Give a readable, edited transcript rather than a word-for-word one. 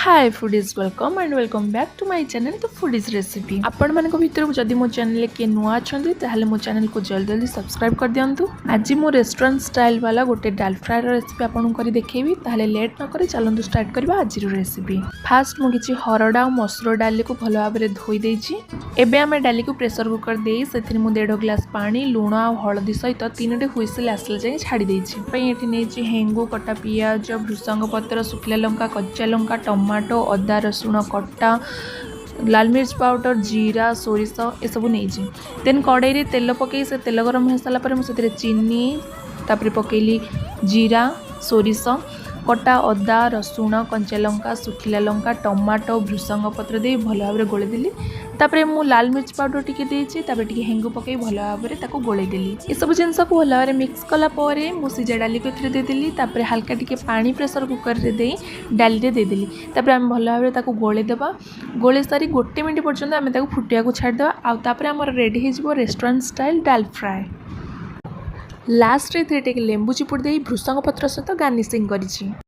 Hi foodies welcome and welcome back to my channel तो foodies recipe आपण मान भितर जदि मो चैनल के नुआ अच्छा ताहले मो चैनल को जल्दी जल्दी सब्सक्राइब कर दियंतु। आज मो रेस्टोरेंट स्टाइल वाला गोटे डाल फ्राई रेसिपी आपन को देखेबी ताहले लेट न करी चलंतु स्टार्ट करबा आज रेसिपी। फास्ट मो किछि हरडा और मसूर डाली को भलो भाबरे धोई देछि। एबे आमे डाली को प्रेशर कुकर देई सेथिनि मु 1.5 ग्लास पानी लूण और हळदी सहित 3टी हुइसिल आसले जाय छाडी देछि। पई एठी नेछि हेंगु कटा पियाज भृसंग पत्र सुखिला लंका कच्चा लंका टमाटो अदा रसुण कटा लाल मिर्च पाउडर जीरा सोरिष ये सब नहीं। देन कड़ाई तेल पकई से तेल गरम हो सारा मुझे चीनी तापर पकेली जीरा सोरिष कटा अदा रसुण कंचा लंका सुखिला लंका टमाटो भृसंग पत्र दे भल भाव में गोलेदेली। तापर मु लाल मिर्च पाउडर टिके देछि तापर टिके हेंगु पकई भल भाव में ताको गोलेदेली। ये सब जिनस को भल भाव मिक्स कला परे मु सिजा डाली को एथिरे देदेली। तापर हल्का टिके पानी प्रेशर कुकर रे दे डाली रे देदेली। तापर हम भल भाव में ताको गोले देबा। गोले सारी 1 मिनिट पर्यंत आमे ताको फुटिया को छाड़ देबा। आ तापर हमर रेडी हे जिवो रेस्टोरेंट स्टाइल डाल फ्राई। लास्ट रे टिके लेंबू चिपुड़ दे भृसंग पत्र सहित गार्निशिंग करिछि।